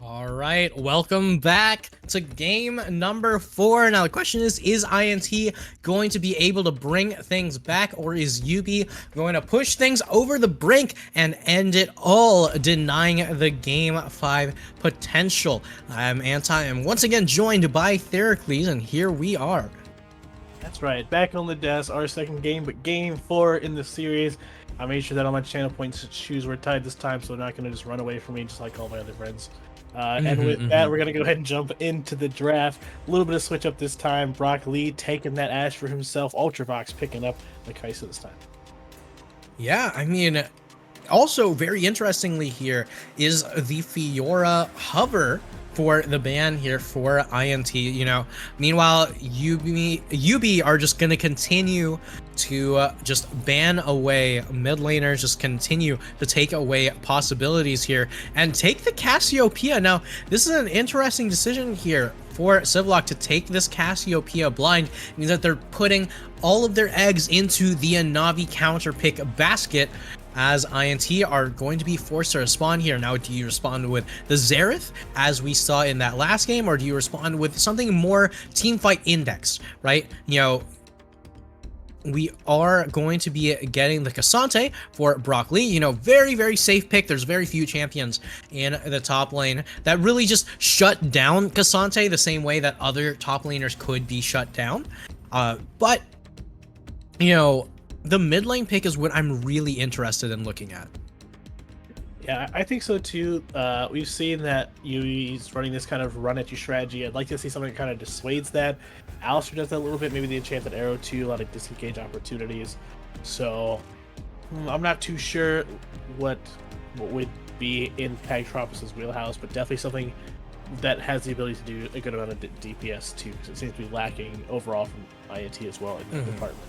All right, welcome back to game number 4. Now the question is INT going to be able to bring things back, or is YUBI going to push things over the brink and end it all, denying the game 5 potential? I'm Anti, and once again joined by Theracles, and here we are. That's right, back on the desk, our second game, but game 4 in the series. I made sure that all my channel points and shoes were tied this time, so they're not going to just run away from me just like all my other friends. And with that, we're going to go ahead and jump into the draft. A little bit of switch up this time. Brock Lee taking that Ash for himself. Ultravox picking up the Kai'Sa this time. Yeah, I mean, also very interestingly here is the Fiora hover for the ban here for INT. You know, meanwhile, YUBI are just going to continue to just ban away mid laners, just continue to take away possibilities here and take the Cassiopeia. Now, this is an interesting decision here for Civlock to take this Cassiopeia blind. It means that they're putting all of their eggs into the Na'Vi counter pick basket, as INT are going to be forced to respond here. Now, do you respond with the Xerath, as we saw in that last game, or do you respond with something more teamfight indexed, right? You know, we are going to be getting the Cassante for Brock Lee. You know, very, very safe pick. There's very few champions in the top lane that really just shut down Cassante the same way that other top laners could be shut down. But, you know, the mid lane pick is what I'm really interested in looking at. Yeah, I think so too. We've seen that Yui's running this kind of run at you strategy. I'd like to see something that kind of dissuades that. Alistair does that a little bit, maybe the Enchanted Arrow too, a lot of disengage opportunities. So I'm not too sure what would be in Pagtropus's wheelhouse, but definitely something that has the ability to do a good amount of DPS too, because it seems to be lacking overall from INT as well in this department.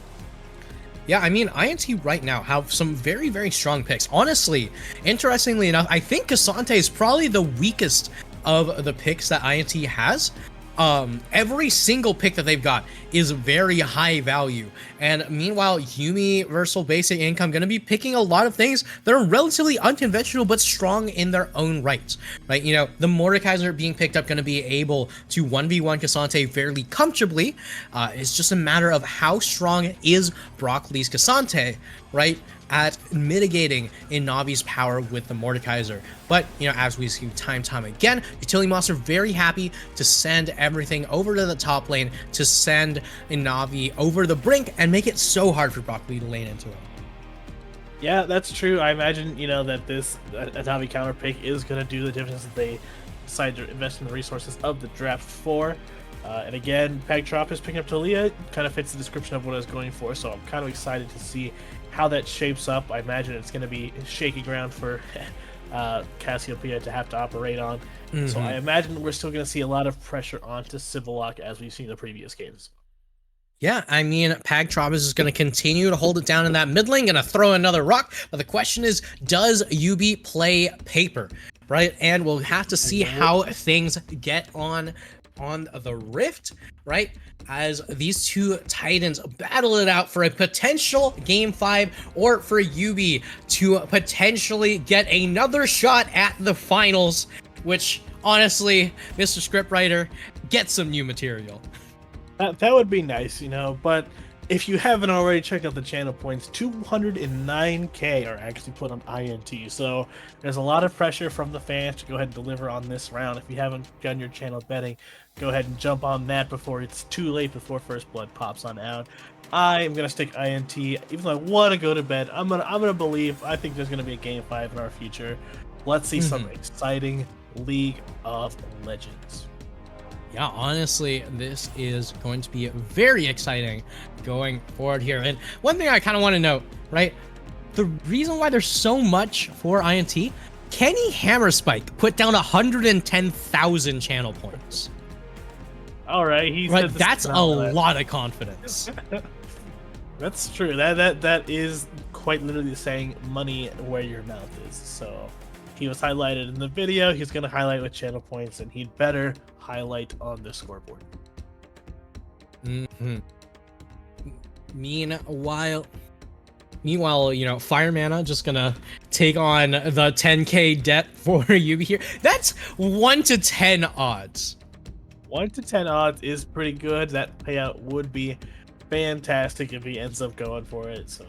Yeah, I mean, INT right now have some very, very strong picks. Honestly, interestingly enough, I think Cassante is probably the weakest of the picks that INT has. Every single pick that they've got is very high value, and meanwhile, Universal Basic Income going to be picking a lot of things that are relatively unconventional but strong in their own rights, right? You know, the Mordekaiser being picked up going to be able to 1v1 Cassante fairly comfortably. It's just a matter of how strong is Brock Lee's Cassante, right? at mitigating in Navi's power with the Mordekaiser. But, as we see time again, Utility Monster very happy to send everything over to the top lane, to send Navi over the brink and make it so hard for Brock Lee to lane into him. Yeah, that's true. I imagine, that this Navi counter pick is going to do the difference if they decide to invest in the resources of the draft 4. And again, Pagtrop is picking up Talia, kind of fits the description of what I was going for, so I'm kind of excited to see how that shapes up. I imagine it's going to be shaky ground for Cassiopeia to have to operate on. So I imagine we're still going to see a lot of pressure onto Civillock as we've seen in the previous games. Yeah, I mean, Pagtrop is going to continue to hold it down in that mid lane, going to throw another rock. But the question is, does YUBI play paper, right? And we'll have to see how things get on the Rift, right? As these two Titans battle it out for a potential Game 5, or for YUBI to potentially get another shot at the finals, which, honestly, Mr. Scriptwriter, get some new material. That would be nice, but if you haven't already checked out the channel points, 209k are actually put on INT, so there's a lot of pressure from the fans to go ahead and deliver on this round. If you haven't done your channel betting, go ahead and jump on that before it's too late, before First Blood pops on out. I am gonna stick INT, even though I want to go to bed. I'm gonna believe. I think there's gonna be a Game 5 in our future. Let's see some exciting League of Legends. Yeah, honestly, this is going to be very exciting going forward here. And one thing I kind of want to note, right? The reason why there's so much for INT, Kenny Hammerspike put down 110,000 channel points. All right, that's a lot of confidence. That's true. That is quite literally saying money where your mouth is. So he was highlighted in the video. He's going to highlight with channel points, and he'd better highlight on the scoreboard. Meanwhile, Fire Mana just gonna take on the 10k debt for YUBI here. That's 1 to 10 odds. 1 to 10 odds is pretty good. That payout would be fantastic if he ends up going for it. So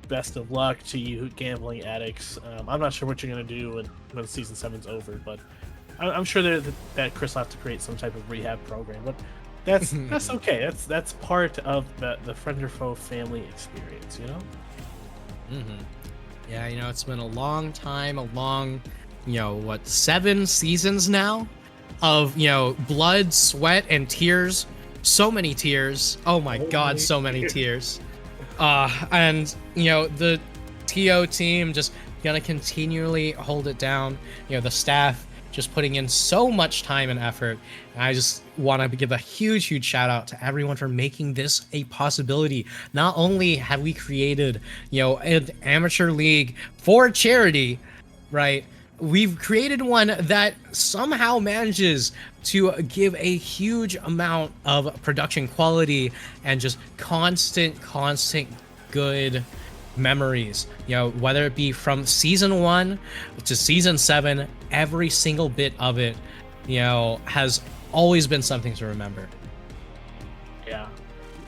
best of luck to you gambling addicts. I'm not sure what you're gonna do when season 7's over, but I'm sure that Chris will have to create some type of rehab program. But that's okay. That's part of the friend or foe family experience, Yeah, it's been a long time, a long, 7 seasons now of, blood, sweat, and tears. So many tears. Oh my God, so many tears. And, the TO team just gonna continually hold it down. The staff just putting in so much time and effort. And I just want to give a huge shout out to everyone for making this a possibility. Not only have we created, an amateur league for charity, right? We've created one that somehow manages to give a huge amount of production quality and just constant good memories, whether it be from season 1 to season 7, every single bit of it, has always been something to remember. Yeah,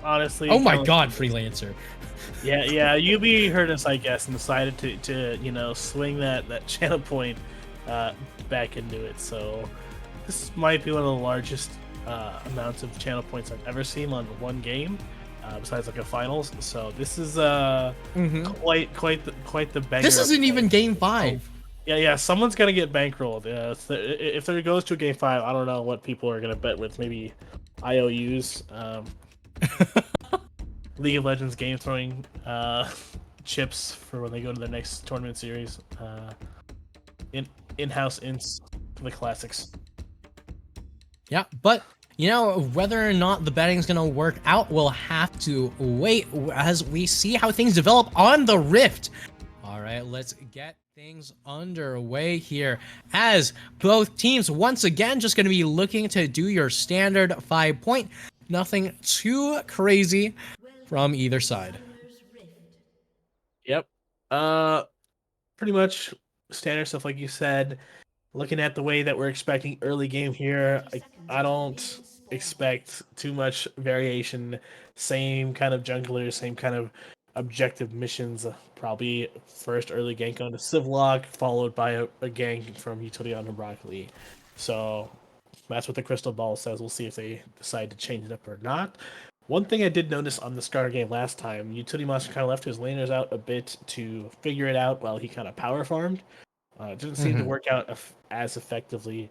honestly. Oh my God, Freelancer. Yeah, YUBI heard us, I guess, and decided to swing that channel point back into it. So this might be one of the largest amounts of channel points I've ever seen on one game. Besides like a finals, so this is quite the banger. This isn't even Game 5. Yeah, someone's gonna get bankrolled. If there goes to a Game 5, I don't know what people are gonna bet with. Maybe IOUs, League of Legends game throwing chips for when they go to the next tournament series. In-house ints for the classics. Yeah, but whether or not the betting's gonna work out, we'll have to wait as we see how things develop on the Rift. All right, let's get things underway here as both teams once again just gonna be looking to do your standard 5-point. Nothing too crazy from either side. Yep. Pretty much standard stuff like you said. Looking at the way that we're expecting early game here, I don't expect too much variation. Same kind of junglers, same kind of objective missions. Probably first early gank onto Civlock, followed by a gank from utility onto Broccoli. So that's what the crystal ball says. We'll see if they decide to change it up or not. One thing I did notice on the starter game last time, Utility Monster kind of left his laners out a bit to figure it out while he kind of power farmed. It didn't seem to Mhm. work out as effectively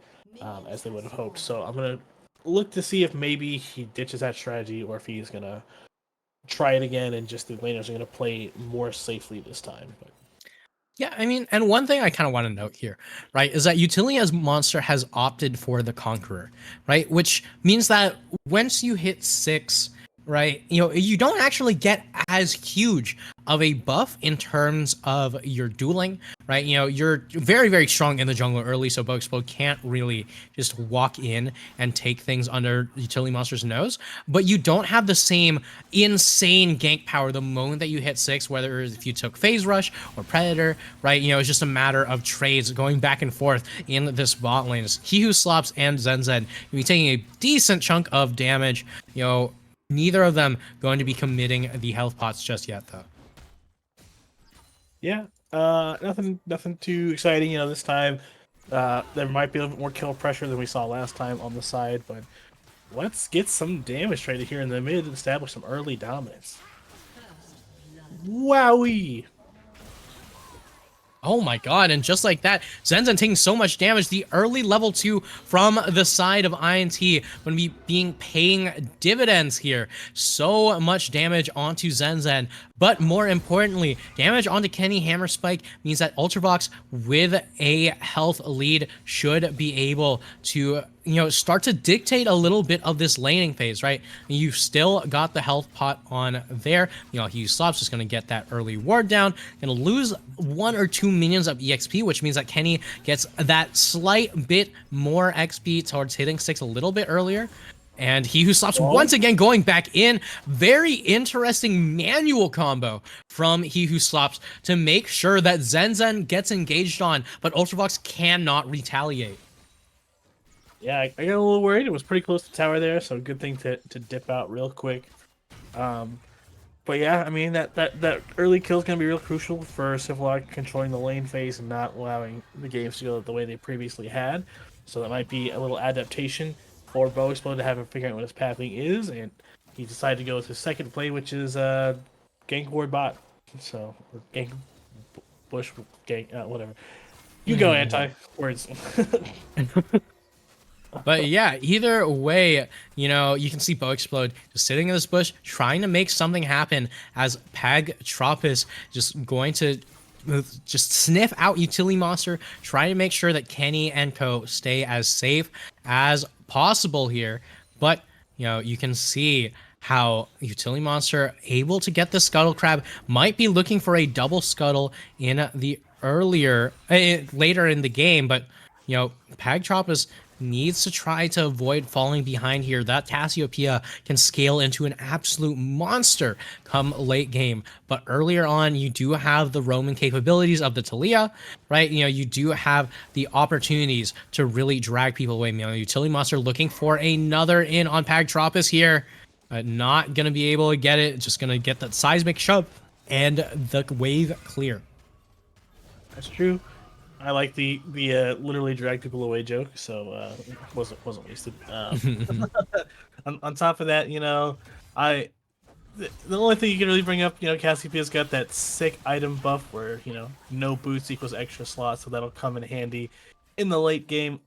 as they would have hoped. So I'm gonna look to see if maybe he ditches that strategy or if he's gonna try it again and just the laners are gonna play more safely this time. But Yeah, I mean, and one thing I kind of want to note here, right, is that Utilia's monster has opted for the Conqueror, right? Which means that once you hit 6, right, you don't actually get as huge of a buff in terms of your dueling, right? You're very, very strong in the jungle early, so Bow Explode can't really just walk in and take things under Utility Monster's nose, but you don't have the same insane gank power the moment that you hit 6, whether if you took Phase Rush or Predator, right? It's just a matter of trades going back and forth in this bot lane. It's He Who Slops and Zen Zen. You'll be taking a decent chunk of damage. Neither of them going to be committing the health pots just yet, though. yeah, nothing too exciting. This time there might be a little bit more kill pressure than we saw last time on the side, but let's get some damage traded here in the mid and establish some early dominance. Wowie! Oh my god, and just like that, Zenzen taking so much damage. The early level 2 from the side of INT going to be paying dividends here. So much damage onto Zenzen, but more importantly, damage onto Kenny Hammerspike means that Ultravox with a health lead should be able to start to dictate a little bit of this laning phase, right? You've still got the health pot on there. He Slop's just going to get that early ward down. Going to lose 1 or 2 minions of EXP, which means that Kenny gets that slight bit more XP towards hitting 6 a little bit earlier. And He Who Slops once again going back in. Very interesting manual combo from He Who Slops to make sure that Zen gets engaged on, but Ultravox cannot retaliate. Yeah, I got a little worried. It was pretty close to tower there, so good thing to dip out real quick. But yeah, I mean that early kill is gonna be real crucial for Civlock controlling the lane phase and not allowing the games to go the way they previously had. So that might be a little adaptation for Bow Explode to have him figure out what his pathing is, and he decided to go with his second play, which is gank ward bot. So or gank bush gank whatever. You go anti words. But yeah, either way, you can see Bow Explode just sitting in this bush, trying to make something happen as Pagtropis just going to just sniff out Utility Monster, trying to make sure that Kenny and Co stay as safe as possible here. But, you can see how Utility Monster able to get the Scuttle Crab, might be looking for a double Scuttle in the later in the game, but, Pagtropis needs to try to avoid falling behind here. That Cassiopeia can scale into an absolute monster come late game. But earlier on, you do have the roaming capabilities of the Talia, right? You do have the opportunities to really drag people away. Utility Monster looking for another in on Pagtropis here. Not going to be able to get it. Just going to get that seismic shove and the wave clear. That's true. I like the literally drag people away joke, so wasn't wasted. On top of that, I the only thing you can really bring up, Cassiopeia's got that sick item buff where no boots equals extra slots, so that'll come in handy in the late game.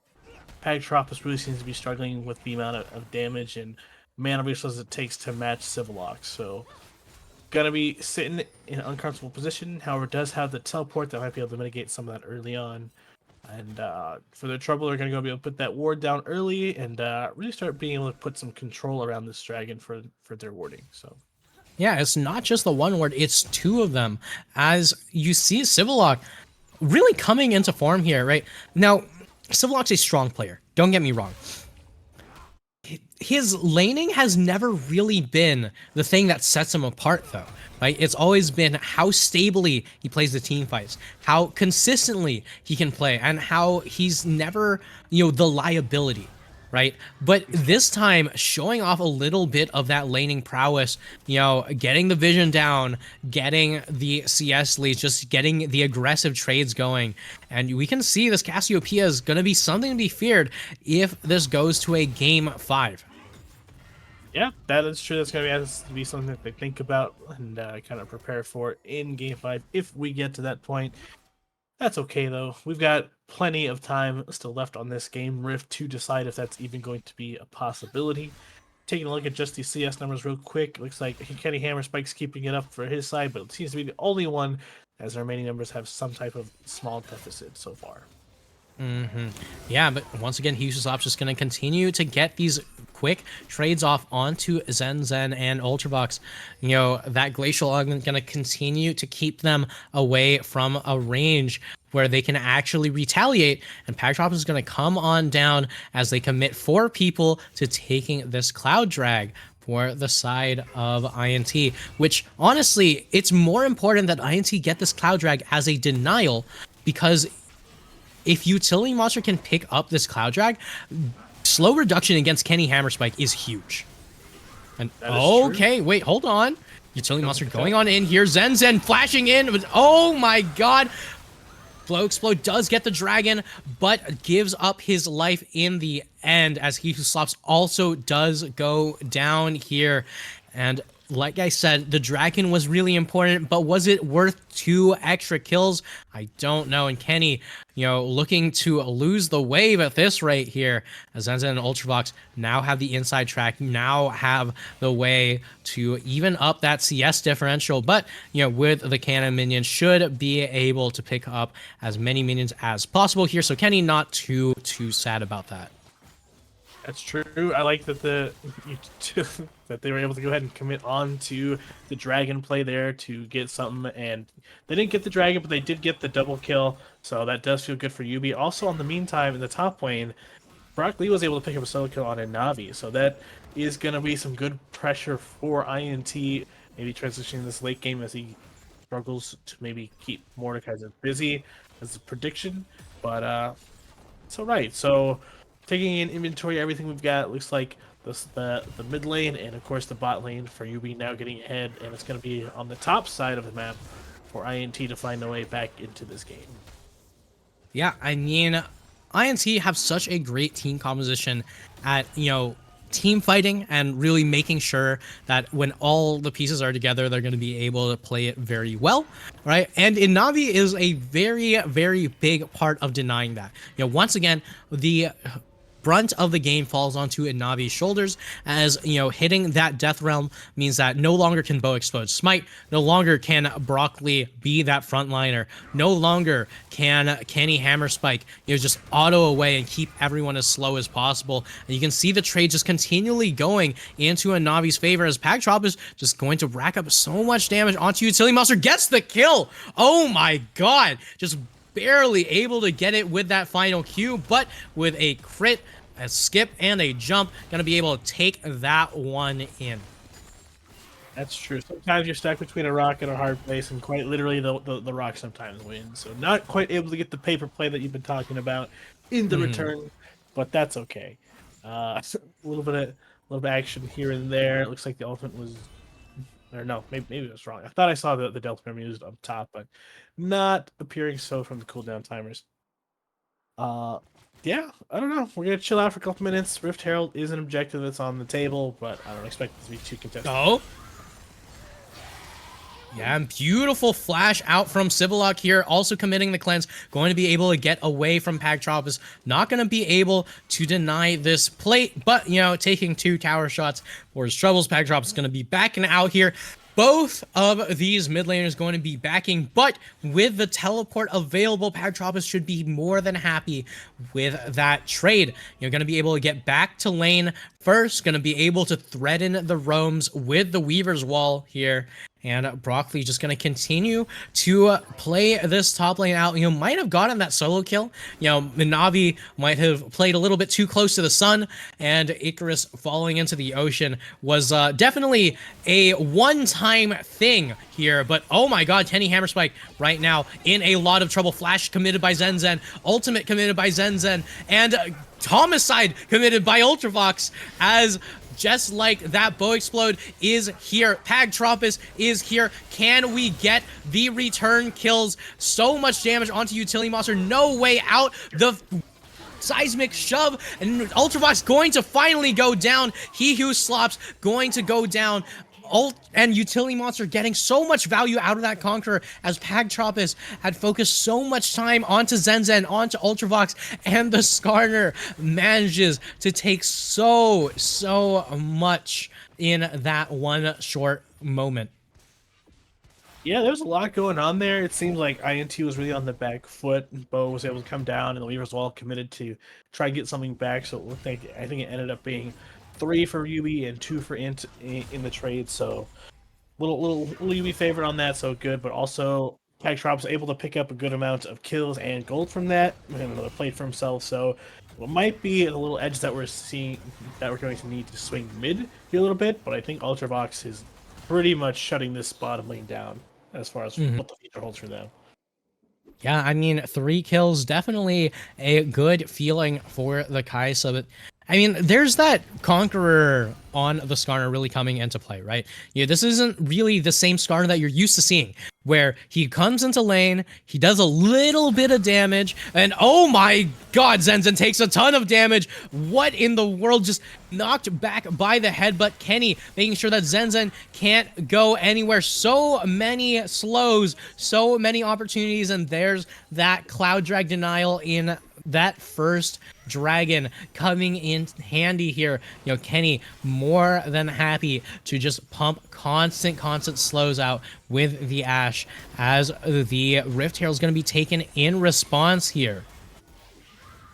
Pagtropis really seems to be struggling with the amount of damage and mana resources it takes to match Civlock, so gonna be sitting in an uncomfortable position. However, does have the teleport that might be able to mitigate some of that early on. And for their trouble, they're gonna go be able to put that ward down early and really start being able to put some control around this dragon for their warding. So yeah, it's not just the one ward, it's 2 of them. As you see Civlock really coming into form here, right? Now, Civlock's a strong player. Don't get me wrong. His laning has never really been the thing that sets him apart, though, right? It's always been how stably he plays the team fights, how consistently he can play, and how he's never, the liability. right? But this time, showing off a little bit of that laning prowess, getting the vision down, getting the CS leads, just getting the aggressive trades going. And we can see this Cassiopeia is going to be something to be feared if this goes to a game 5. Yeah, that is true. That's going to have to be something that they think about and kind of prepare for in Game 5 if we get to that point. That's okay, though. We've got plenty of time still left on this game Rift to decide if that's even going to be a possibility. Taking a look at just the CS numbers real quick, it looks like Kenny Hammerspike's keeping it up for his side, but it seems to be the only one, as the remaining numbers have some type of small deficit so far. Yeah, but once again, Ubisoft's just going to continue to get these quick trades off onto Zen and Ultravox. That Glacial Augment going to continue to keep them away from a range where they can actually retaliate, and Pagtrop is going to come on down as they commit 4 people to taking this Cloud Drag for the side of INT, which honestly, it's more important that INT get this Cloud Drag as a denial, because if Utility Monster can pick up this Cloud Drag, slow reduction against Kenny Hammerspike is huge. And okay, wait, hold on. Utility Monster going on in here. Zen flashing in. Oh my god. Flow Explode does get the dragon, but gives up his life in the end, as He Who Slops also does go down here. And like I said, the dragon was really important, but was it worth 2 extra kills? I don't know. And Kenny, looking to lose the wave at this rate here, as Zenzen and Ultravox now have the inside track, now have the way to even up that CS differential. But, with the cannon minions, should be able to pick up as many minions as possible here. So Kenny not too sad about that. That's true. I like that that they were able to go ahead and commit on to the dragon play there to get something, and they didn't get the dragon, but they did get the double kill, so that does feel good for YUBI. Also, in the meantime, in the top lane, Brock Lee was able to pick up a solo kill on a Navi, so that is going to be some good pressure for INT, maybe transitioning this late game as he struggles to maybe keep Mordekaiser busy as a prediction, but it's all right. So taking in inventory, everything we've got, looks like the mid lane and of course the bot lane for YUBI now getting ahead, and it's going to be on the top side of the map for INT to find their way back into this game. Yeah, I mean, INT have such a great team composition at, team fighting and really making sure that when all the pieces are together, they're going to be able to play it very well, right? And Navi is a very, very big part of denying that. Once again, the brunt of the game falls onto Navi's shoulders, as hitting that death realm means that no longer can Bow Explode Smite, no longer can Brock Lee be that frontliner, no longer can Kenny Hammerspike just auto away and keep everyone as slow as possible. And you can see the trade just continually going into Navi's favor, as Pagtrop is just going to rack up so much damage onto Utility Monster, gets the kill. Oh my god, just barely able to get it with that final Q, but with a crit, a skip, and a jump, gonna be able to take that one in. That's true. Sometimes you're stuck between a rock and a hard place, and quite literally the rock sometimes wins. So not quite able to get the paper play that you've been talking about in the return, but that's okay. A little bit of action here and there. It looks like the elephant was, or no, maybe it was wrong. I thought I saw the Delta Beam used up top, but not appearing so from the cooldown timers. Yeah, I don't know. We're gonna chill out for a couple minutes. Rift Herald is an objective that's on the table, but I don't expect it to be too contested. Oh. Yeah, and beautiful flash out from Civillock here, also committing the cleanse, going to be able to get away from Pagtrop, is not going to be able to deny this plate, but, taking 2 tower shots for his troubles. Pagtrop is going to be backing out here. Both of these mid laners going to be backing, but with the teleport available, Pagtropus should be more than happy with that trade. You're going to be able to get back to lane first, going to be able to threaten the roams with the Weaver's Wall here. And Broccoli just going to continue to play this top lane out. Might have gotten that solo kill. Navi might have played a little bit too close to the sun, and Icarus falling into the ocean was definitely a one-time thing here. But oh my god, Kenny Hammerspike right now in a lot of trouble. Flash committed by Zen, ultimate committed by Zen, and homicide committed by Ultravox as just like that bow explode is here. Pagtropus is here. Can we get the return kills? So much damage onto Utility Monster. No way out. The seismic shove, and Ultravox going to finally go down. He who slops going to go down. And Utility Monster getting so much value out of that Conqueror as Pagtropus had focused so much time onto Zenzen, onto Ultravox, and the Skarner manages to take so much in that one short moment. Yeah, there was a lot going on there. It seems like INT was really on the back foot. Bo was able to come down, and the Weavers were all committed to try and get something back. So it looked like, I think it ended up being 3 for YUBI and 2 for INT in the trade. So little YUBI favorite on that, so good. But also Pagtrop was able to pick up a good amount of kills and gold from that, and another plate for himself. So what might be a little edge that we're seeing that we're going to need to swing mid here a little bit. But I think Ultravox is pretty much shutting this bottom lane down as far as what the future holds for them. Yeah, I mean, 3 kills, definitely a good feeling for the Kaisa, but I mean, there's that Conqueror on the Skarner really coming into play, right? Yeah, this isn't really the same Skarner that you're used to seeing, where he comes into lane, he does a little bit of damage, and oh my god, Zenzen takes a ton of damage. What in the world? Just knocked back by the headbutt. Kenny making sure that Zenzen can't go anywhere. So many slows, so many opportunities, and there's that Cloud Drag denial in that first dragon coming in handy here. You know, Kenny more than happy to just pump constant slows out with the Ashe as the Rift Herald is going to be taken in response here.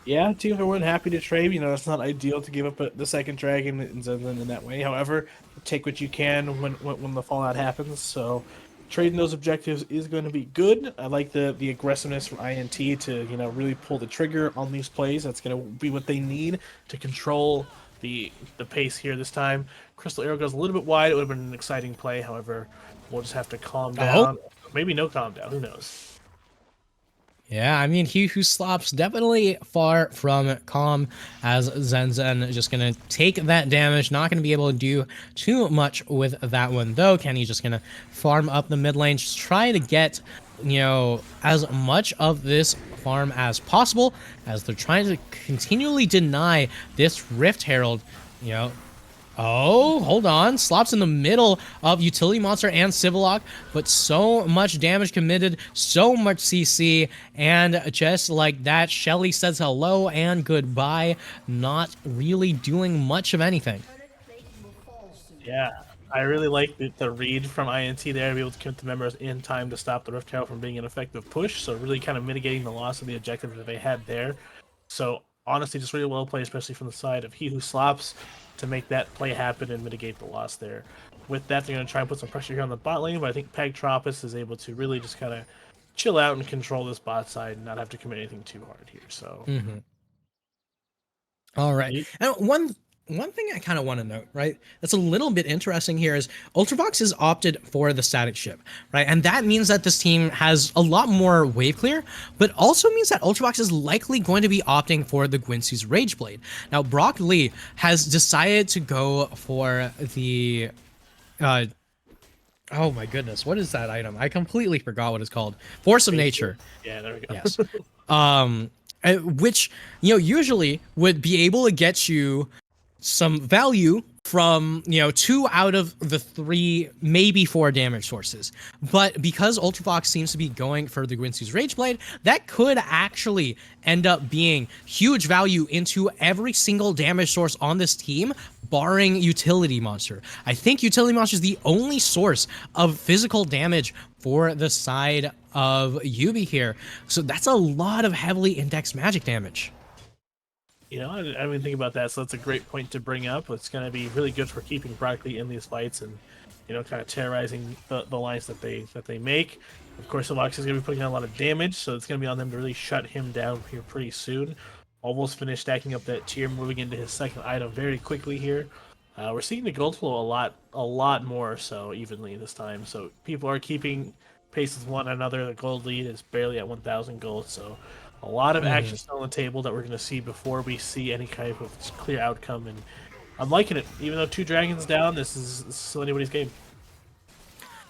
Yeah, teams are more than happy to trade. You know, it's not ideal to give up the second dragon in that way. However, take what you can when the fallout happens. So trading those objectives is going to be good. I like the aggressiveness from INT to, you know, really pull the trigger on these plays. That's going to be what they need to control the pace here this time. Crystal Arrow goes a little bit wide. It would have been an exciting play. However, we'll just have to calm down. Maybe no calm down. Who knows? Yeah, I mean, he who slops definitely far from calm as Zenzen just going to take that damage. Not going to be able to do too much with that one, though. Kenny's just going to farm up the mid lane, just try to get, you know, as much of this farm as possible as they're trying to continually deny this Rift Herald, you know. Oh, hold on. Slops in the middle of Utility Monster and Civillock, but so much damage committed, so much CC, and just like that, Shelly says hello and goodbye, not really doing much of anything. Yeah, I really like the read from INT there to be able to commit the members in time to stop the Rift Herald from being an effective push, so really kind of mitigating the loss of the objective that they had there. So honestly, just really well played, especially from the side of He Who Slops, to make that play happen and mitigate the loss there. With that, they're going to try and put some pressure here on the bot lane, but I think Pagtropus is able to really just kind of chill out and control this bot side and not have to commit anything too hard here. So, All right. And one thing I kind of want to note, right, that's a little bit interesting here is Ultravox has opted for the static ship, right? And that means that this team has a lot more wave clear, but also means that Ultravox is likely going to be opting for the Guinsoo's Rageblade. Now, Brock Lee has decided to go for the... oh my goodness, what is that item? I completely forgot what it's called. Force of Nature. Yeah, there we go. Yes. Which, you know, usually would be able to get you some value from, you know, 2 out of the 3, maybe 4 damage sources. But because Ultravox seems to be going for the Guinsoo's Rageblade, that could actually end up being huge value into every single damage source on this team, barring Utility Monster. I think Utility Monster is the only source of physical damage for the side of YUBI here. So that's a lot of heavily indexed magic damage. You know, I didn't even think about that, so that's a great point to bring up. It's going to be really good for keeping Brock Lee in these fights and, you know, kind of terrorizing the lines that they make. Of course, the Vox is going to be putting on a lot of damage, so it's going to be on them to really shut him down here pretty soon. Almost finished stacking up that tier, moving into his second item very quickly here. We're seeing the gold flow a lot more so evenly this time, so people are keeping paces one another. The gold lead is barely at 1,000 gold, so a lot of action still on the table that we're going to see before we see any kind of clear outcome. And I'm liking it. Even though 2 dragons down, this is still anybody's game.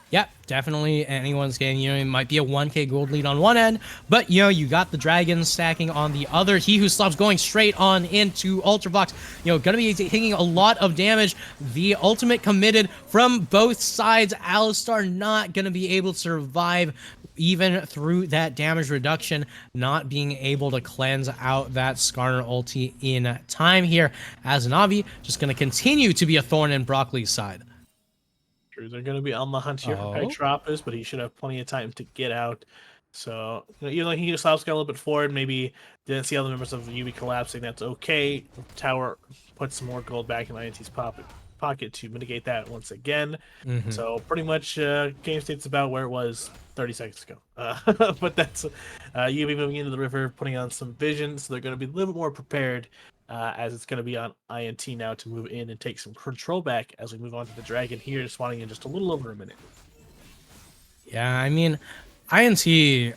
Yep, definitely anyone's game. You know, it might be a 1k gold lead on one end, but you know, you got the dragons stacking on the other. He Who Slaps going straight on into Ultravox. You know, gonna be taking a lot of damage. The ultimate committed from both sides. Alistar not gonna be able to survive even through that damage reduction, not being able to cleanse out that Skarner ulti in time here, as Navi just gonna continue to be a thorn in Broccoli's side. They're going to be on the hunt here for Pegtropus, but he should have plenty of time to get out. So, you know, even though he just got a little bit forward, maybe didn't see other members of the YUBI collapsing. That's okay. Tower put some more gold back in INT's pocket to mitigate that once again. So pretty much game state's about where it was 30 seconds ago. But that's YUBI moving into the river, putting on some vision, so they're going to be a little bit more prepared. As it's going to be on INT now to move in and take some control back as we move on to the dragon here, spawning in just a little over a minute. Yeah, I mean, INT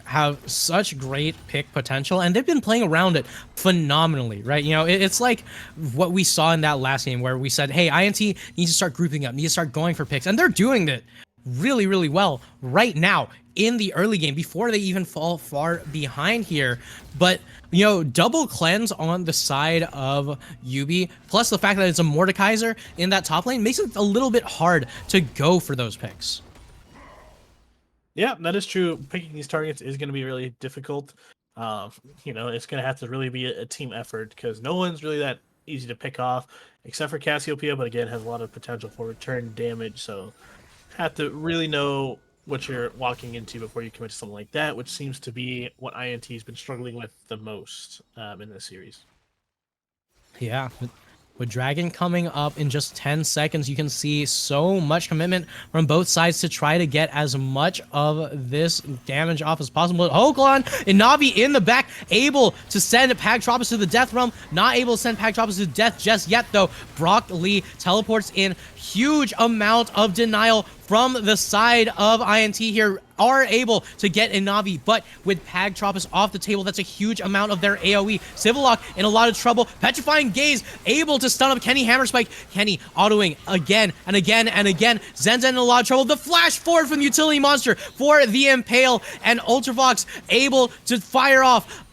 have such great pick potential, and they've been playing around it phenomenally, right? You know, it's like what we saw in that last game where we said, hey, INT needs to start grouping up, needs to start going for picks, and they're doing it really, really well right now in the early game before they even fall far behind here. But you know, double cleanse on the side of YUBI, plus the fact that it's a Mordekaiser in that top lane, makes it a little bit hard to go for those picks. Yeah, that is true. Picking these targets is going to be really difficult. You know, it's going to have to really be a team effort because no one's really that easy to pick off, except for Cassiopeia, but again, has a lot of potential for return damage. So have to really know what you're walking into before you commit to something like that, which seems to be what INT's been struggling with the most in this series. Yeah, with Dragon coming up in just 10 seconds, you can see so much commitment from both sides to try to get as much of this damage off as possible. Hoklon and Navi in the back, able to send Pagtropus to the death realm. Not able to send Pagtropus to death just yet, though. Brock Lee teleports in. Huge amount of denial from the side of INT here, are able to get a Navi, but with Pagtropus off the table, that's a huge amount of their AoE. Civillock in a lot of trouble. Petrifying Gaze able to stun up Kenny Hammerspike. Kenny autoing again and again and again. Zenzen in a lot of trouble. The flash forward from Utility Monster for the Impale, and Ultravox able to fire off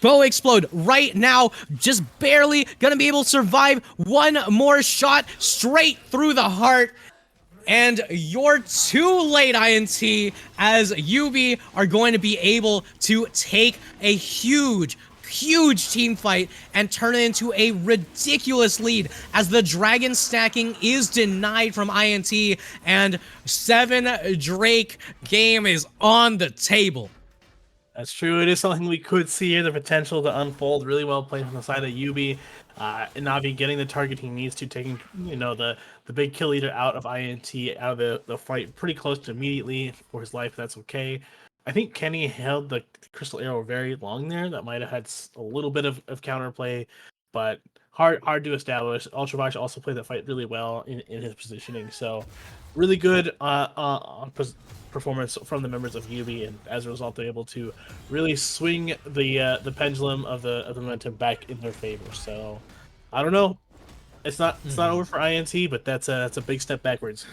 Bow Explode right now, just barely gonna be able to survive one more shot straight through the heart. And you're too late, INT, as YUBI are going to be able to take a huge team fight and turn it into a ridiculous lead as the dragon stacking is denied from INT and 7 Drake game is on the table. That's true. It is something we could see here, the potential to unfold. Really well played from the side of YUBI. Navi getting the target he needs to, taking, you know, the big kill leader out of INT, out of the fight pretty close to immediately for his life. That's okay. I think Kenny held the crystal arrow very long there. That might have had a little bit of counterplay, but hard to establish. Ultravox also played that fight really well in his positioning. So really good performance from the members of YUBI, and as a result, they're able to really swing the pendulum of the momentum back in their favor. So I don't know. It's not over for INT, but that's a big step backwards.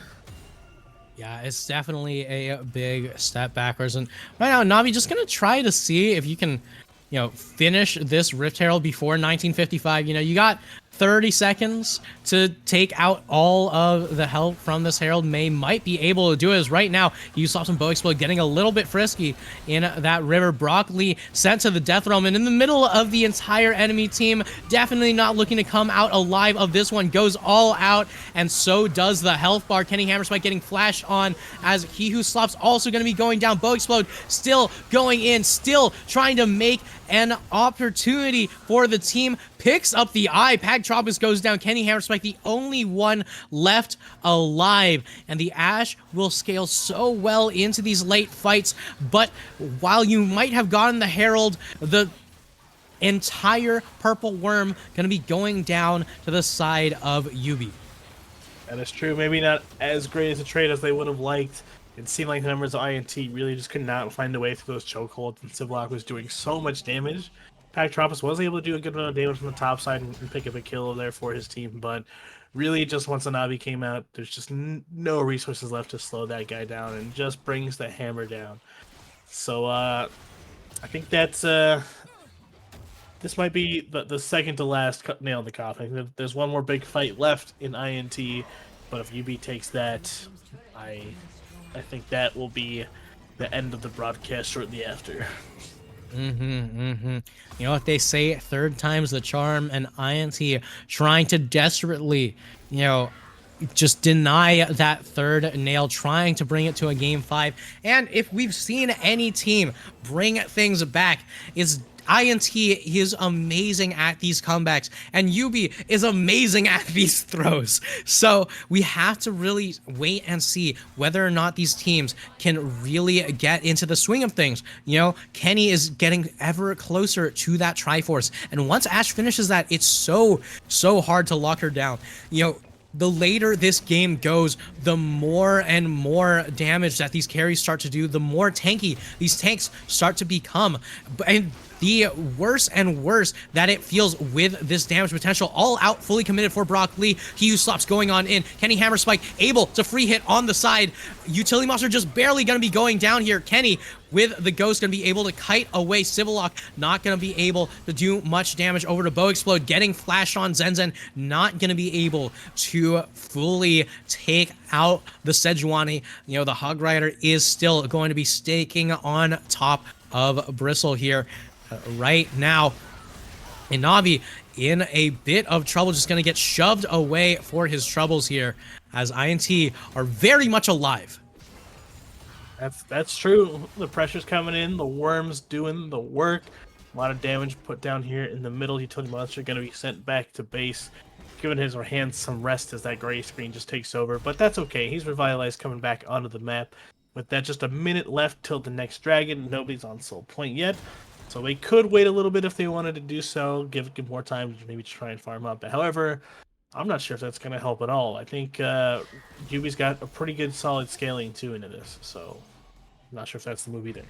Yeah, it's definitely a big step backwards. And right now, Navi just gonna try to see if you can, you know, finish this Rift Herald before 1955. You know, you got 30 seconds to take out all of the health from this Herald. Might be able to do it, as right now you saw some Bow Explode getting a little bit frisky in that river. Brock Lee sent to the Death Realm, and in the middle of the entire enemy team, definitely not looking to come out alive of this one, goes all out, and so does the health bar. Kenny Hammerspike getting flashed on as He Who Slaps also going to be going down. Bow Explode still going in, still trying to make an opportunity for the team. Picks up the eye. Pagtropus goes down. Kenny Hammerspike, the only one left alive. And the Ashe will scale so well into these late fights. But while you might have gotten the Herald, the entire Purple Worm going to be going down to the side of YUBI. That is true. Maybe not as great as a trade as they would have liked. It seemed like the members of INT really just could not find a way through those chokeholds, and Civillock was doing so much damage. Packtropolis was able to do a good amount of damage from the top side and pick up a kill there for his team, but really just once Anabi came out, there's just no resources left to slow that guy down and just brings the hammer down. So I think that's this might be the second to last nail in the coffin. There's one more big fight left in INT, but if YUBI takes that, I think that will be the end of the broadcast shortly after. You know what they say, third time's the charm, and INT trying to desperately, you know, just deny that third nail, trying to bring it to a game 5. And if we've seen any team bring things back, it's INT. Is amazing at these comebacks, and YUBI is amazing at these throws. So we have to really wait and see whether or not these teams can really get into the swing of things. You know, Kenny is getting ever closer to that Triforce, and once Ash finishes that, it's so hard to lock her down. You know, the later this game goes, the more and more damage that these carries start to do, the more tanky these tanks start to become. And the worse and worse that it feels with this damage potential. All out, fully committed for Brock Lee. He slaps going on in. Kenny Hammer Spike able to free hit on the side. Utility Monster just barely going to be going down here. Kenny with the Ghost going to be able to kite away. Civillock not going to be able to do much damage over to Bow Explode. Getting flashed on. Zenzen not going to be able to fully take out the Sejuani. You know, the Hog Rider is still going to be staking on top of Bristle here. Right now, Inavi in a bit of trouble, just going to get shoved away for his troubles here, as INT are very much alive. That's true. The pressure's coming in. The worm's doing the work. A lot of damage put down here in the middle. Utility Monster going to be sent back to base, giving his hands some rest as that gray screen just takes over. But that's okay. He's revitalized, coming back onto the map. With that, just a minute left till the next dragon. Nobody's on soul point yet. So they could wait a little bit if they wanted to do so, give more time to maybe try and farm up. But however, I'm not sure if that's going to help at all. I think YUBI's got a pretty good solid scaling too into this, so I'm not sure if that's the move either.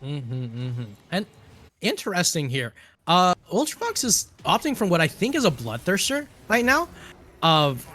And interesting here, Ultravox is opting from what I think is a Bloodthirster right now.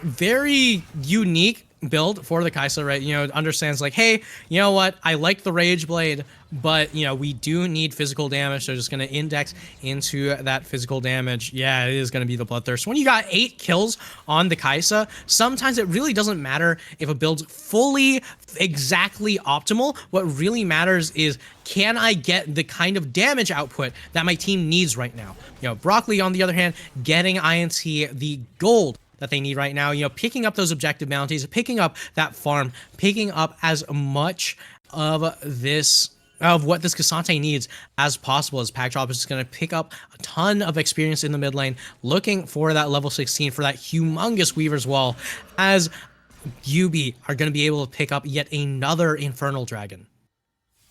Very unique build for the Kaisa, right? You know, understands like, hey, you know what? I like the Rage Blade, but, you know, we do need physical damage, so just going to index into that physical damage. Yeah, it is going to be the Bloodthirst. When you got 8 kills on the Kaisa, sometimes it really doesn't matter if a build's fully exactly optimal. What really matters is, can I get the kind of damage output that my team needs right now? You know, Broccoli, on the other hand, getting INT the gold that they need right now, you know, picking up those objective bounties, picking up that farm, picking up as much of this, of what this Cassante needs as possible, as Packdrop is just going to pick up a ton of experience in the mid lane, looking for that level 16, for that humongous Weaver's Wall, as YUBI are going to be able to pick up yet another Infernal Dragon.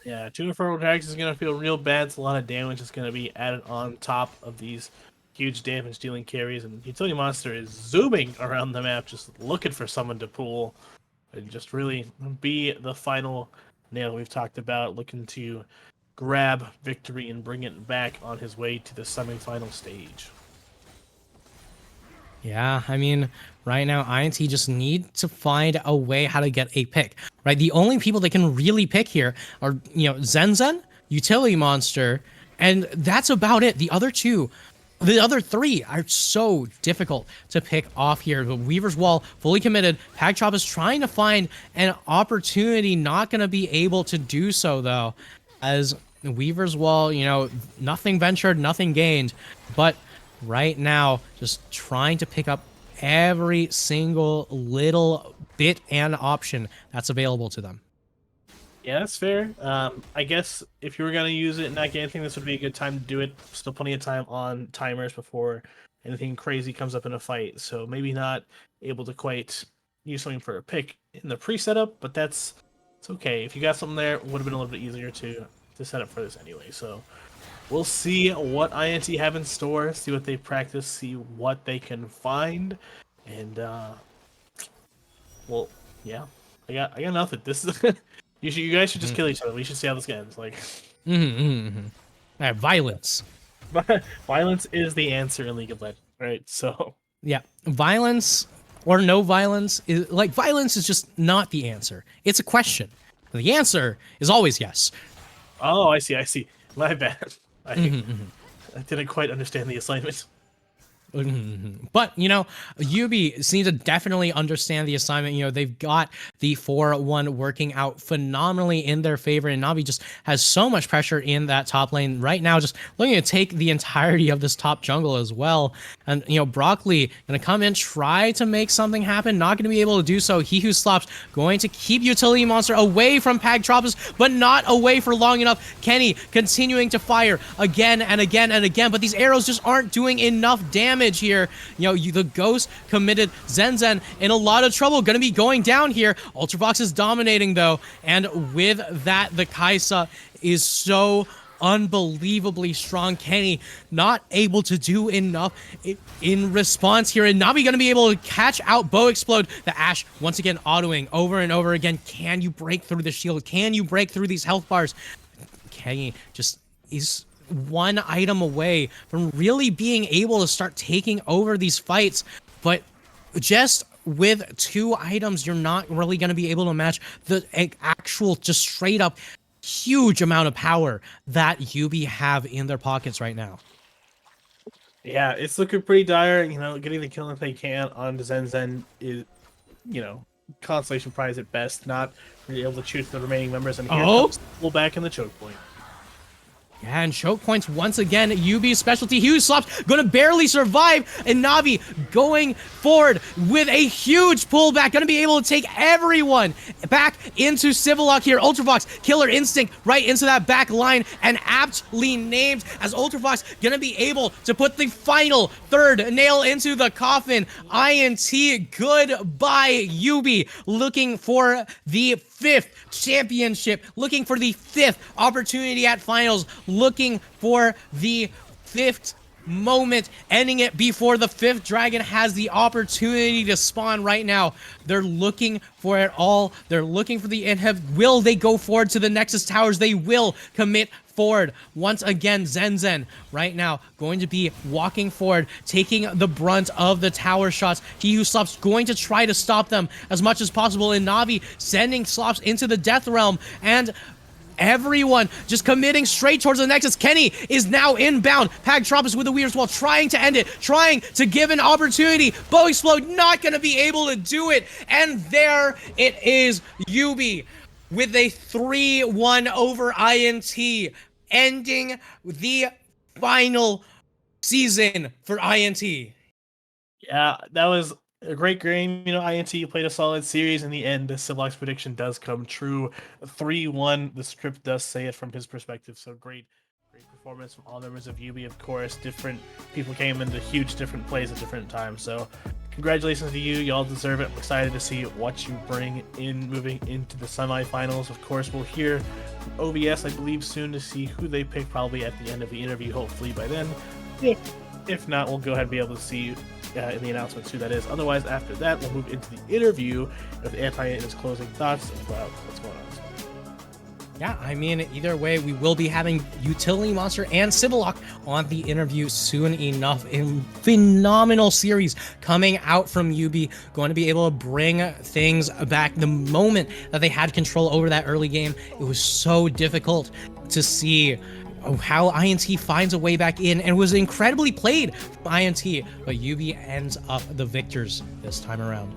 Yeah, 2 Infernal Dragons is going to feel real bad. It's a lot of damage that's going to be added on top of these huge damage dealing carries, and Utility Monster is zooming around the map, just looking for someone to pull and just really be the final nail we've talked about, looking to grab victory and bring it back on his way to the semi-final stage. Yeah, I mean, right now, INT just need to find a way how to get a pick, right? The only people they can really pick here are, you know, Zenzen, Utility Monster, and that's about it. The other 3 are so difficult to pick off here. But Weaver's Wall, fully committed. Pagchop is trying to find an opportunity, not going to be able to do so, though, as Weaver's Wall, you know, nothing ventured, nothing gained. But right now, just trying to pick up every single little bit and option that's available to them. Yeah, that's fair. I guess if you were going to use it and not get anything, this would be a good time to do it. Still plenty of time on timers before anything crazy comes up in a fight. So maybe not able to quite use something for a pick in the pre-setup, but it's okay. If you got something there, it would have been a little bit easier to set up for this anyway. So we'll see what INT have in store, see what they practice, see what they can find. And, well, yeah. I got nothing. This is you guys should just kill each other. We should see how this ends. Like Violence. violence is the answer in League of Legends, right? So Yeah, violence or no violence is like violence is just not the answer. It's a question. The answer is always yes. oh, I see. My bad. I didn't quite understand the assignment. But, you know, YUBI seems to definitely understand the assignment. You know, they've got the 4-1 working out phenomenally in their favor, and Navi just has so much pressure in that top lane right now, just looking to take the entirety of this top jungle as well. And, you know, Broccoli going to come in, try to make something happen, not going to be able to do so. He Who Slops going to keep Utility Monster away from Pagtropus, but not away for long enough. Kenny continuing to fire again and again and again, but these arrows just aren't doing enough damage here. You know, the Ghost committed. Zen in a lot of trouble, gonna be going down here. Ultravox is dominating though, and with that, the Kaisa is so unbelievably strong. Kenny not able to do enough in response here, and Navi gonna be able to catch out Bow Explode. The Ashe once again autoing over and over again. Can you break through the shield? Can you break through these health bars? Kenny just is one item away from really being able to start taking over these fights, but just with 2 items, you're not really going to be able to match the actual just straight up huge amount of power that YUBI have in their pockets right now. Yeah, it's looking pretty dire. You know, getting the kill if they can on Zen is, you know, consolation prize at best. Not really able to choose the remaining members, and here comes the pull back in the choke point. Yeah, and choke points once again. YUBI's specialty. Huge Slops gonna barely survive, and Navi going forward with a huge pullback. Gonna be able to take everyone back into Civilock here. Ultravox, Killer Instinct right into that back line, and aptly named as Ultravox gonna be able to put the final 3rd nail into the coffin. INT, goodbye YUBI. Looking for the 5th championship, looking for the 5th opportunity at finals, looking for the 5th moment, ending it before the 5th dragon has the opportunity to spawn right now. They're looking for it all. They're looking for the inhib. Will they go forward to the Nexus Towers? They will commit forward. Once again, Zen right now going to be walking forward, taking the brunt of the tower shots. He Who Slops going to try to stop them as much as possible, and Navi sending Slops into the death realm, and everyone just committing straight towards the Nexus. Kenny is now inbound. Pagtropus with the Weir's Wall trying to end it, trying to give an opportunity. Bow Explode not going to be able to do it. And there it is, YUBI with a 3-1 over INT, ending the final season for INT. Yeah, that was a great game. You know, INT played a solid series. In the end, the Civilock's prediction does come true. 3-1. The script does say it from his perspective. So great performance from all members of YUBI, of course. Different people came into huge different plays at different times. So congratulations to you. Y'all deserve it. I'm excited to see what you bring in moving into the semifinals. Of course, we'll hear from OBS, I believe, soon to see who they pick, probably at the end of the interview, hopefully by then. If not, we'll go ahead and be able to see in the announcements who that is. Otherwise, after that, we'll move into the interview with Anti and his closing thoughts about what's going on. Yeah, I mean, either way, we will be having Utility Monster and Civilock on the interview soon enough. A phenomenal series coming out from YUBI, going to be able to bring things back. The moment that they had control over that early game, it was so difficult to see how INT finds a way back in, and was incredibly played from INT, but YUBI ends up the victors this time around.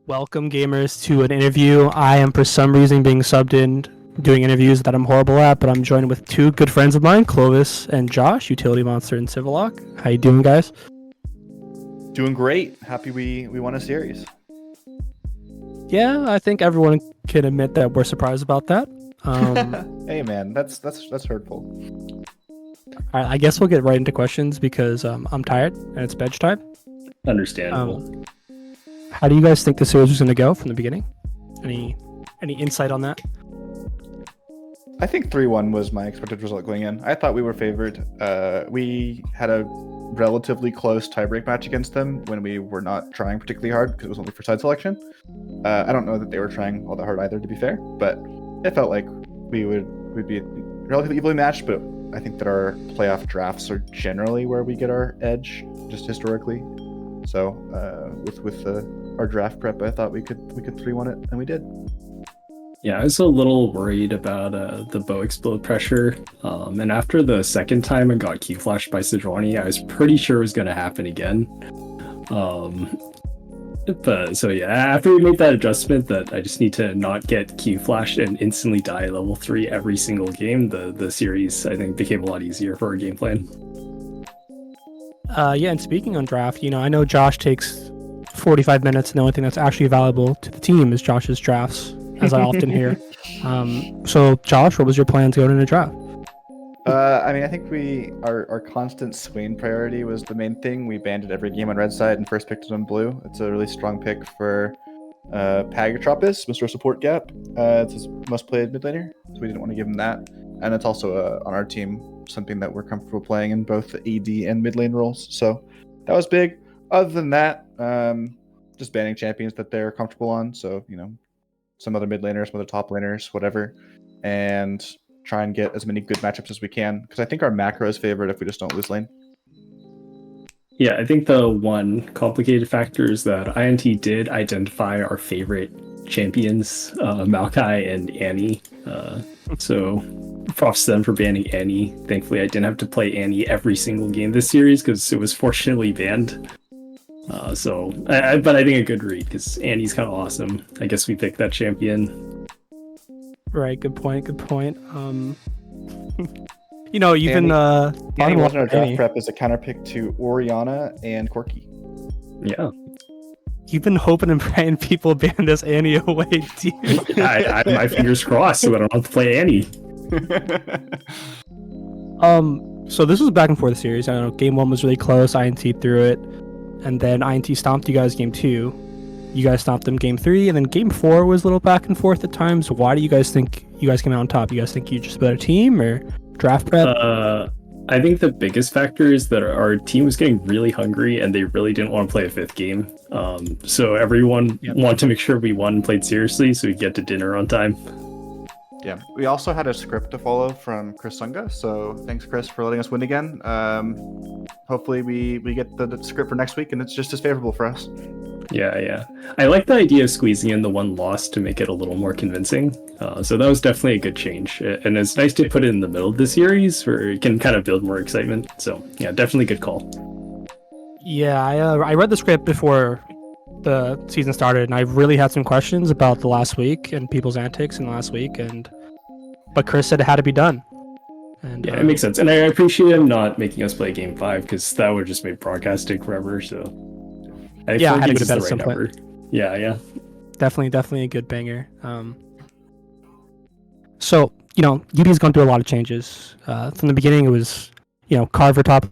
Welcome, gamers, to an interview. I am, for some reason, being subbed in doing interviews that I'm horrible at, but I'm joined with two good friends of mine, Clovis and Josh, Utility Monster and Civilock. How you doing, guys? Doing great. Happy we won a series. Yeah, I think everyone can admit that we're surprised about that. Hey man, that's hurtful. All right, I guess we'll get right into questions because I'm tired and it's bench time. Understandable. How do you guys think the series was going to go from the beginning? Any insight on that? I think 3-1 was my expected result going in. I thought we were favored. We had a relatively close tiebreak match against them when we were not trying particularly hard because it was only for side selection. I don't know that they were trying all that hard either, to be fair, but it felt like we'd be relatively evenly matched. But I think that our playoff drafts are generally where we get our edge, just historically. So with our draft prep, I thought we could 3-1 it, and we did. Yeah, I was a little worried about the bow explode pressure. And after the second time I got Q flashed by Sejuani, I was pretty sure it was going to happen again. But so yeah, after we made that adjustment that I just need to not get Q flashed and instantly die at level 3 every single game, the series I think became a lot easier for our game plan. Yeah, and speaking on draft, I know Josh takes 45 minutes, and the only thing that's actually valuable to the team is Josh's drafts, as I often hear. So, Josh, what was your plan to go into the draft? I think our constant Swain priority was the main thing. We banded every game on red side and first picked it on blue. It's a really strong pick for Pagatropis, Mr. Support Gap. It's his most played mid laner, so we didn't want to give him that. And it's also on our team something that we're comfortable playing in both the AD and mid lane roles. So that was big. Other than that, just banning champions that they're comfortable on. So, some other mid laners, some other top laners, whatever. And try and get as many good matchups as we can. Because I think our macro is favored if we just don't lose lane. Yeah, I think the one complicated factor is that INT did identify our favorite champions, Maokai and Annie. So props to them for banning Annie. Thankfully, I didn't have to play Annie every single game this series because it was fortunately banned. But I think a good read because Annie's kind of awesome. I guess we picked that champion. Right, good point. Even Annie wasn't our draft prep as a counter pick to Orianna and Corki. Yeah. You've been hoping and praying people ban this Annie away, dude. I my fingers crossed so I don't have to play Annie. So this was back and forth series. I don't know, game 1 was really close, INT threw it, and then INT stomped you guys game 2. You guys stomped them game 3, and then game 4 was a little back and forth at times. Why do you guys think you guys came out on top? You guys think you just a better team or draft prep? I think the biggest factor is that our team was getting really hungry and they really didn't want to play a 5th game. So everyone wanted to make sure we won and played seriously so we get to dinner on time. Yeah, we also had a script to follow from Chris Sunga, so thanks Chris for letting us win again. Hopefully we get the script for next week and it's just as favorable for us. Yeah. I like the idea of squeezing in the one loss to make it a little more convincing. So that was definitely a good change. And it's nice to put it in the middle of the series where it can kind of build more excitement. So yeah, definitely good call. Yeah, I read the script before the season started, and I really had some questions about the last week and people's antics in the last week. But Chris said it had to be done. And, yeah, it makes sense. And I appreciate him not making us play game 5 because that would just make broadcasting forever. So I had to go to bed at some point. Yeah. Definitely a good banger. So, YUBI's gone through a lot of changes. From the beginning, it was, Carver top,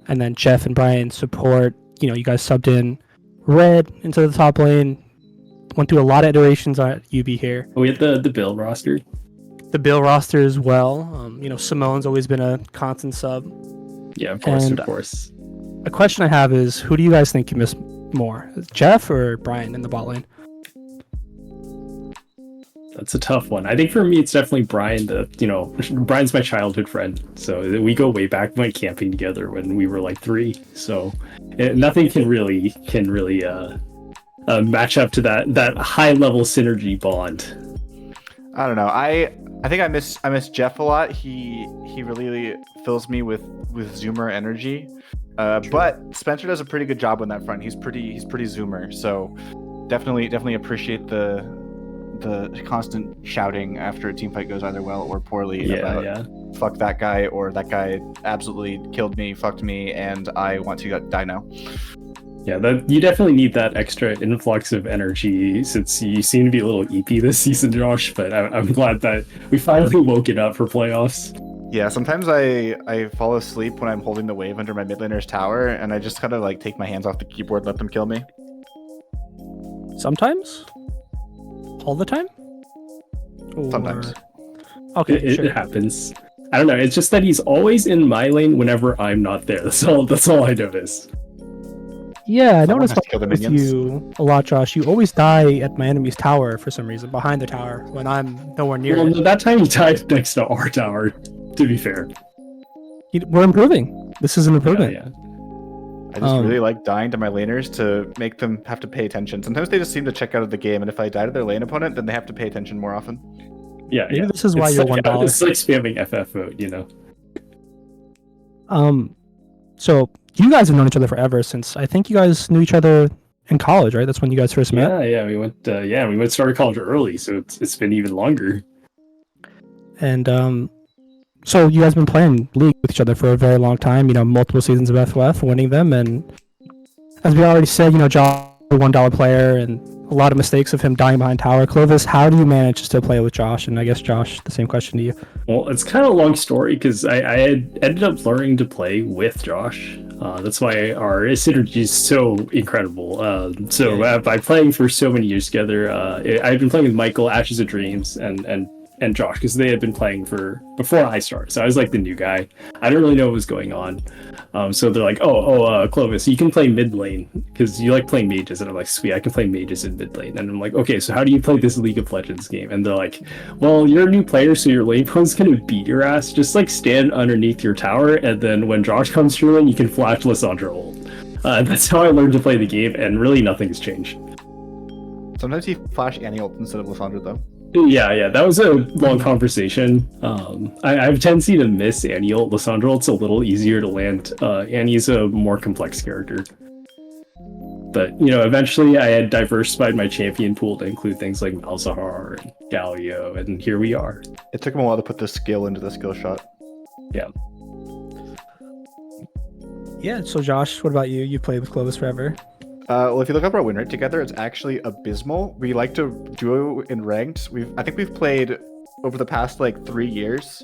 and then Jeff and Brian support. You guys subbed in Red into the top lane. Went through a lot of iterations on YUBI here. We had the Bill roster. The Bill roster as well. Simone's always been a constant sub. Yeah, of course. A question I have is, who do you guys think you miss more, Jeff or Brian in the bot lane? That's a tough one. I think for me, it's definitely Brian. Brian's my childhood friend, so we go way back. We went camping together when we were like 3. So nothing can really match up to that high level synergy bond. I don't know. I think I miss Jeff a lot. He really fills me with Zoomer energy. But Spencer does a pretty good job on that front. He's pretty Zoomer. So definitely appreciate the constant shouting after a team fight goes either well or poorly about fuck that guy, or that guy absolutely killed me, fucked me, and I want to die now. Yeah, you definitely need that extra influx of energy, since you seem to be a little EP this season, Josh, but I'm glad that we finally woke it up for playoffs. Yeah, sometimes I fall asleep when I'm holding the wave under my mid laner's tower, and I just kind of like take my hands off the keyboard and let them kill me. Sometimes? All the time? Or... Sometimes. Okay, it happens. I don't know, it's just that he's always in my lane whenever I'm not there. That's all I notice. Yeah, I Someone noticed has to kill the with minions. you a lot, Josh. You always die at my enemy's tower for some reason, behind the tower, when I'm nowhere near Well, it. no, that time he died next to our tower, to be fair. We're improving. This is an improvement. Yeah. I just really like dying to my laners to make them have to pay attention. Sometimes they just seem to check out of the game, and if I die to their lane opponent, then they have to pay attention more often. Yeah, Maybe this is why you're $1. It's like spamming FF vote, you know. So you guys have known each other forever, since I think you guys knew each other in college, right? That's when you guys first met. Yeah, we went. We went started college early, so it's been even longer. And so you guys been playing League with each other for a very long time. You know, multiple seasons of FF, winning them, and as we already said, you know, Josh, a $1 player, and a lot of mistakes of him dying behind tower. Clovis, how do you manage to still play with Josh? And I guess Josh, the same question to you. Well, it's kind of a long story because I had ended up learning to play with Josh. That's why our synergy is so incredible. By playing for so many years together, I've been playing with Michael, Ashes of Dreams, and Josh, because they had been playing before I started. So I was like the new guy. I didn't really know what was going on. So they're like, Clovis, you can play mid lane because you like playing mages. And I'm like, sweet, I can play mages in mid lane. And I'm like, okay, so how do you play this League of Legends game? And they're like, well, you're a new player, so your lane opponent's gonna beat your ass. Just like stand underneath your tower, and then when Josh comes to your lane, you can flash Lissandra ult. That's how I learned to play the game, and really nothing's changed. Sometimes you flash Annie ult instead of Lissandra, though. Yeah, that was a long conversation. I have a tendency to miss Annie ult. Lissandra ult's a little easier to land. Annie's a more complex character. But, you know, eventually I had diversified my champion pool to include things like Malzahar and Galio, and here we are. It took him a while to put the skill into the skill shot. Yeah. Yeah, so Josh, what about you? You played with Clovis forever. Well, if you look up our win rate together, it's actually abysmal. We like to duo in ranked. I think we've played over the past like 3 years,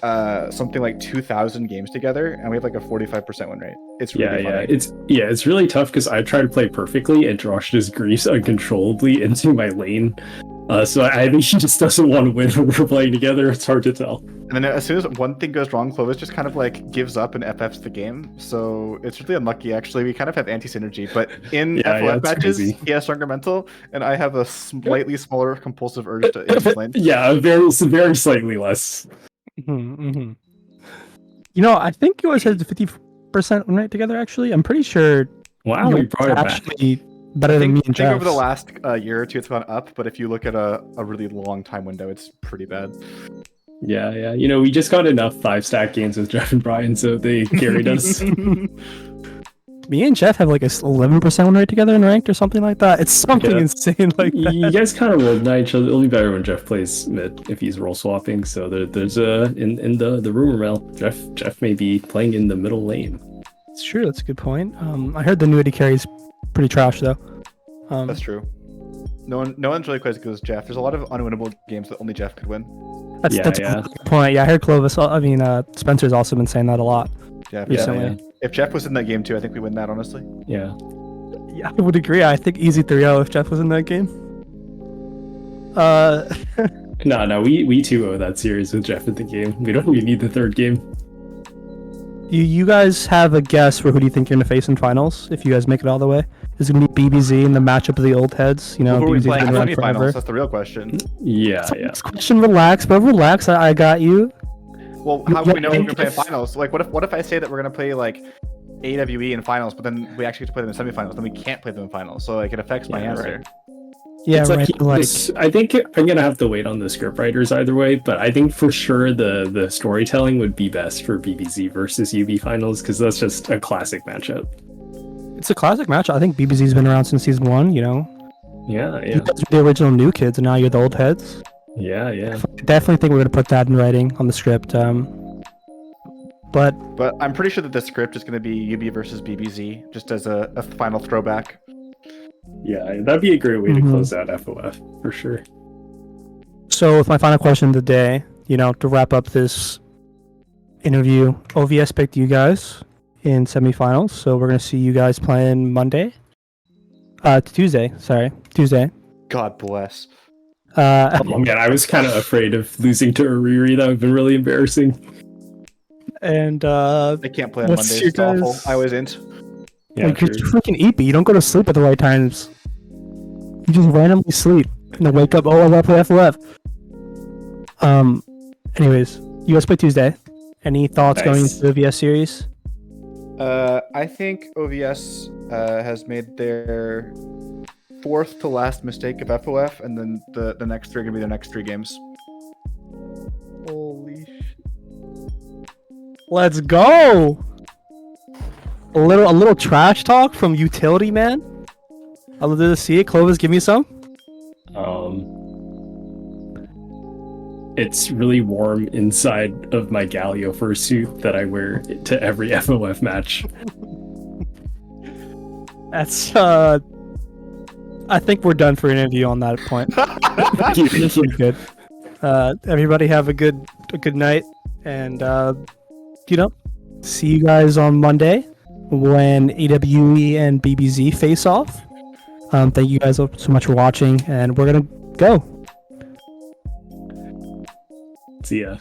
something like 2,000 games together, and we have like a 45% win rate. It's really funny. It's really tough because I try to play perfectly, and Josh just griefs uncontrollably into my lane. So I think he just doesn't want to win when we're playing together. It's hard to tell. And then as soon as one thing goes wrong, Clovis just kind of like gives up and FFs the game. So it's really unlucky, actually. We kind of have anti-synergy, but in FLF matches, crazy. he has stronger mental, and I have a slightly smaller compulsive urge to explain. Yeah, very slightly less. You know, I think you guys had 50% win rate together, actually. I'm pretty sure. Wow, we brought it back. Actually better than me and I think Jeff. over the last year or two, it's gone up, but if you look at a really long time window, it's pretty bad. Yeah. You know, we just got enough 5-stack games with Jeff and Brian, so they carried us. Me and Jeff have like a 11% win rate together in ranked or something like that. It's something insane like that. You guys kind of roll at each other. It'll be better when Jeff plays mid if he's role swapping. So there's in the rumor mill, Jeff may be playing in the middle lane. It's true. That's a good point. I heard the new AD carry's pretty trash though. That's true. No one's really quite as good as Jeff. There's a lot of unwinnable games that only Jeff could win. That's a good point. Yeah, I heard Clovis. Spencer's also been saying that a lot. Recently. If Jeff was in that game too, I think we win that, honestly. Yeah, I would agree. I think easy 3-0 if Jeff was in that game. No, we 2-0 that series with Jeff in the game. We don't really need the third game. You guys have a guess for who do you think you're going to face in finals if you guys make it all the way? Is it going to be BBZ in the matchup of the old heads? You know, who are we BBZ's playing been around semifinals? forever. That's the real question. Yeah. Next question, relax, bro. Relax. I got you. Well, how do we know we're going to play in finals? Like, what if I say that we're going to play like AWE in finals, but then we actually have to play them in semifinals, then we can't play them in finals. So like, it affects my answer. Yeah, It's right. Like, I think I'm gonna have to wait on the scriptwriters either way, but I think for sure the storytelling would be best for BBZ versus UB finals because that's just a classic matchup. it's a classic match. I think BBZ's been around since season 1. You know, Yeah, you yeah, guys are the original new kids, and now you're the old heads. yeah, yeah. Definitely think we're gonna put that in writing on the script. But But I'm pretty sure that the script is going to be UB versus BBZ, just as a final throwback. Yeah, that'd be a great way to Mhm. close out FOF for sure. so, with my final question of the day, you know, to wrap up this interview, OVS picked you guys in semifinals, so we're gonna see you guys playing Tuesday. Sorry, Tuesday. God bless. Oh man, I was kind of afraid of losing to Ariri. That would have been really embarrassing. And I can't play on What's Mondays. your It's awful. guys'- I was int. Yeah, like, 'cause true. you're freaking EP. You don't go to sleep at the right times. You just randomly sleep and then wake up. Oh, I gotta play FOF. Anyways, you guys play Tuesday. Any thoughts going Nice. into the OVS series? I think OVS has made their fourth to last mistake of FOF, and then the next three are gonna be their next 3 games. Holy Let's go. A little trash talk from Utility Man. I love to see it. Clovis, give me some. It's really warm inside of my Galio fursuit that I wear to every FOF match. That's I think we're done for an interview on that point. This was good. Everybody have a good night, and you know, see you guys on Monday when AWE and BBZ face off. Thank you guys so much for watching, and we're gonna go. See ya.